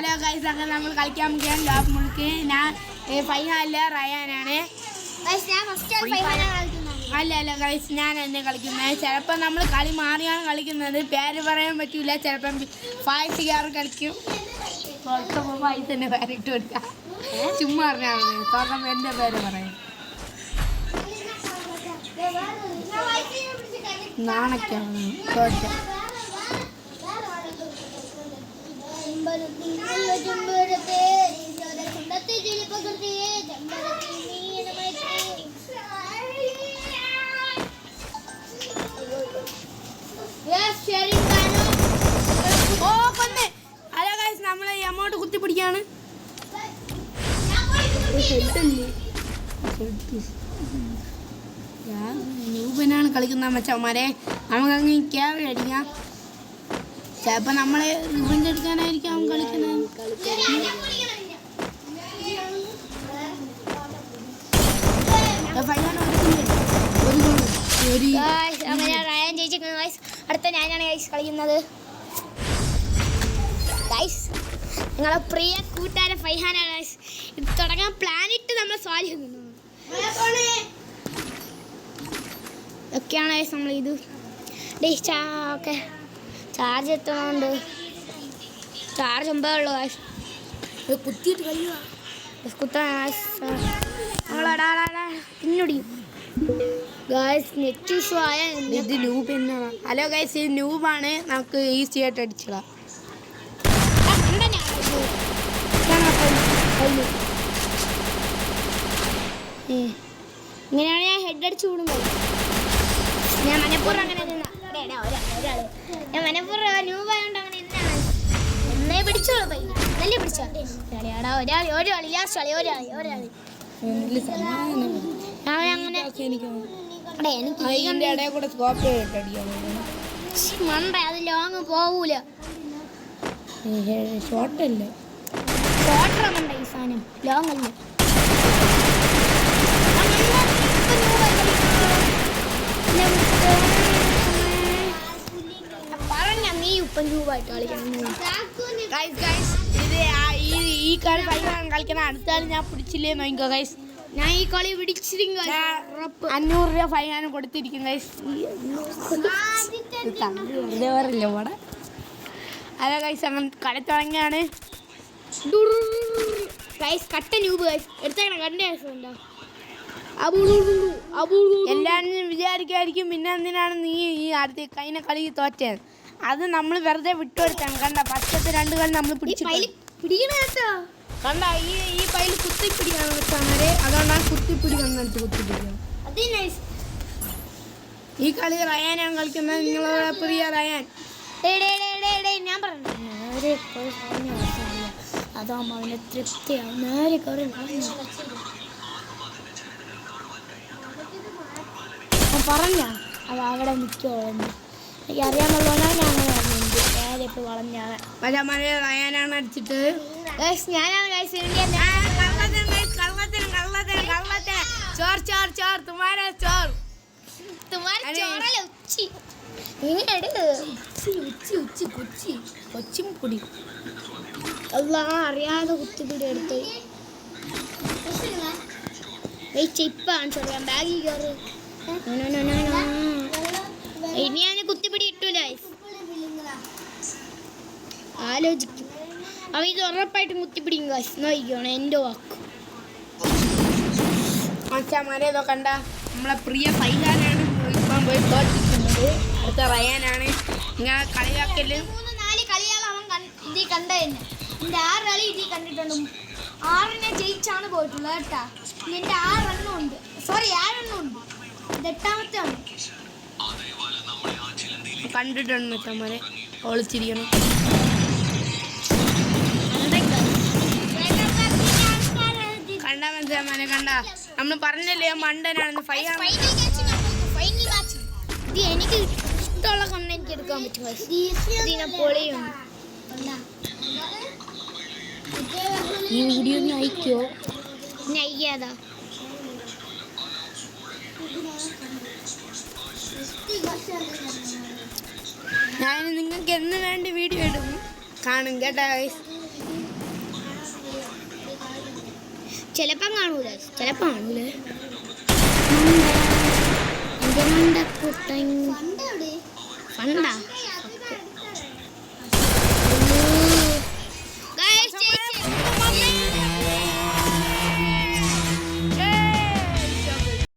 Hello guys, അങ്ങനെ നമ്മൾ കളിക്കാൻ പോവുകയാണ് ലോബ് മുൾക്ക്. ഞാൻ ഫൈഹാനല്ല, റയാനാണ്. അല്ല ഗൈസ്, ഞാൻ എന്നെ കളിക്കുന്നത്. ചിലപ്പോൾ നമ്മൾ കളി മാറിയാണ് കളിക്കുന്നത്. പേര് പറയാൻ പറ്റില്ല. ചിലപ്പം 5 CR കളിക്കും. പുറത്തുമ്പോൾ 5 തന്നെ പേരിട്ട് കൊടുക്കാം. ചുമ്മാ പറഞ്ഞാൽ മതി. തുറക്കുമ്പോൾ എൻ്റെ പേര് പറയാം. നാണക്കാണ് തോറ്റ. ഹലോ ഗൈസ്, നമ്മൾ എമൗണ്ട് കുത്തിപ്പിടിക്കാണ്. ൂപനാണ് കളിക്കുന്ന മച്ചന്മാരെ. നമുക്കങ്ങ് ക്യാരി അടിക്കാം. ചിലപ്പോൾ നമ്മൾ റിവഞ്ച് എടുക്കാനായിരിക്കും അവൻ കളിക്കുന്നത്. അടുത്ത ഞാനാണ് ഗൈസ് കളിക്കുന്നത്. ഗൈസ്, നിങ്ങളെ പ്രിയ കൂട്ടുകാരൻ ഫൈഹാനാണ് ഗൈസ്. ഇത് തുടങ്ങാൻ പ്ലാനിട്ട് നമ്മൾ സ്വാധീനിക്കുന്നു. ഒക്കെയാണ് ഗൈസ് നമ്മൾ ഇത് ഓക്കെ. ചാർജ് എത്തണോണ്ട് ചാർജ് 9 ഉള്ളു ഗൈസ്. കുത്തിയിട്ട് കഴിയുക കുത്താൻ പിന്നൊടിയും ഗൈസ്. നെറ്റ് ഇഷ്യൂ ആയ ഇത് നൂബ് എന്നാണ്. ഹലോ ഗൈസ്, ഇത് നൂബാണ്. നമുക്ക് ഈസി ആയിട്ട് അടിച്ചിടാം. ഇങ്ങനെയാണ് ഞാൻ ഹെഡ് അടിച്ച് കൂടുമ്പോൾ. ഞാൻ മനപ്പൂർവ്വം അങ്ങനെ ഞാൻ മനപ്പൂർവ്വം ന്യൂബായോണ്ട് അങ്ങനെ എന്നാണ് എന്നേ പിടിച്ചോളൂ. പൈ നല്ല പിടിച്ചോ. ഒരാളി ലാസ്റ്റ് കളി ഒരാളി അങ്ങനെ മണ്ട. അത് ലോങ് പോവൂല. ഷോർട്ടല്ല, ഷോർട്ടറുണ്ട് ഈ സാധനം. ലോങ് അല്ല. പറഞ്ഞ നീ ഇപ്പം രൂപമായിട്ട് കളിക്കണം. ഈ കളി കളിക്കണം. അടുത്ത കളി ഞാൻ പിടിച്ചില്ലേ നോക്കോ ഗൈസ്. ഞാൻ ഈ കളി പിടിച്ചിരിക്കും. 500 രൂപ ഫൈനാണ് കൊടുത്തിരിക്കും ഗൈസ്. പറയില്ല ഇവിടെ. അതെ ഗൈസ്, അങ്ങനെ കളി തുടങ്ങിയാണ്. ഗൈസ് കട്ട ന്യൂബ് ഗൈസ് എടുത്തേക്കണം. കണ്ട ഉണ്ടോ? എല്ലാവരും വിചാരിക്കായിരിക്കും പിന്നെ എന്തിനാണ് നീ ഈ അടുത്ത് കഴിഞ്ഞ കളി തോറ്റത്. അത് നമ്മൾ വെറുതെ വിട്ടുകൊടുത്താണ്. കണ്ട ഫസ്റ്റത്തെ 2 കളി നമ്മൾ പിടിച്ചു. കണ്ട ഈ പൈല് കുത്തിപ്പിടിക്കാന്ന് വെച്ചാൽ അതുകൊണ്ടാണ് കുത്തിപ്പിടി വന്നെടുത്ത് കുത്തിപ്പിടിക്കണം. ഈ കളി റയാനാണ് കളിക്കുന്നത്. നിങ്ങളെ പ്രിയ റയാൻ. ഞാൻ പറഞ്ഞു അതാകുമ്പോൾ അവനെ തൃപ്തിയാവും. നേരെ കയറി പറഞ്ഞ അത് അവിടെ നിൽക്കുള്ളൂ. എനിക്ക് അറിയാമെന്നുള്ളതാണ് ഞാൻ അങ്ങനെ പറഞ്ഞത്. നേരെ ഇപ്പോൾ വളഞ്ഞാണ് റയാനാണ് അടിച്ചിട്ട്. ഞാനാണ് ഗൈസ് കൊച്ചിപ്പൊടി അറിയാതെ കുത്തിപ്പിടി എടുത്ത് ഇപ്പാണ് ചോദിക്കാം. ബാഗിൽ കയറി ഇനി ഞാൻ കുത്തിപ്പിടി ഇട്ടൂല. ആലോചിക്കും. അവ ഇത് ഉറപ്പായിട്ടും കുത്തിപ്പിടിക്കും കാശ്. നോക്കിക്കോണം എൻ്റെ വാക്ക്. മച്ചാമാരേതോ കണ്ട നമ്മളെ പ്രിയ ഫൈഹാനാണ് ഇപ്പം പോയി തോറ്റിരിക്കുന്നത്. അടുത്ത റയാനാണ്. ഇങ്ങനെ കളിയാക്കല് 3-4 കളികൾ അവൻ ഇതിൽ കണ്ട തന്നെ. എൻ്റെ 6 കളി ഇതിൽ കണ്ടിട്ടുണ്ട്. 6 ജയിച്ചാണ് പോയിട്ടുള്ളത് കേട്ടാ. എൻ്റെ 6 എണ്ണം ഉണ്ട്. സോറി 7 എണ്ണം ഉണ്ട്. ഇത് 8ാമത്തെ ആണ്. കണ്ടിട്ടുണ്ട് മച്ചന്മാരെ. ഒളിച്ചിരിക്കണം. കണ്ട മച്ചന്മാരെ കണ്ട. നമ്മൾ പറഞ്ഞല്ലേ മണ്ടനാണെന്ന്. ഇത് എനിക്ക് ഇഷ്ടമുള്ള കണ്ണ് എനിക്ക് എടുക്കാൻ പറ്റും. ഇതിനെ പൊളിയും. ഈ വീഡിയോ ഒന്ന് അയക്കോ? അയക്കാതാ. ഞാൻ നിങ്ങൾക്ക് എന്ന് വേണ്ടി വീഡിയോ ഇടും കാണും കേട്ടോ. ചിലപ്പം കാണൂലേ എന്റെ മണ്ടക്കുട്ടൻ ഫണ്ടാ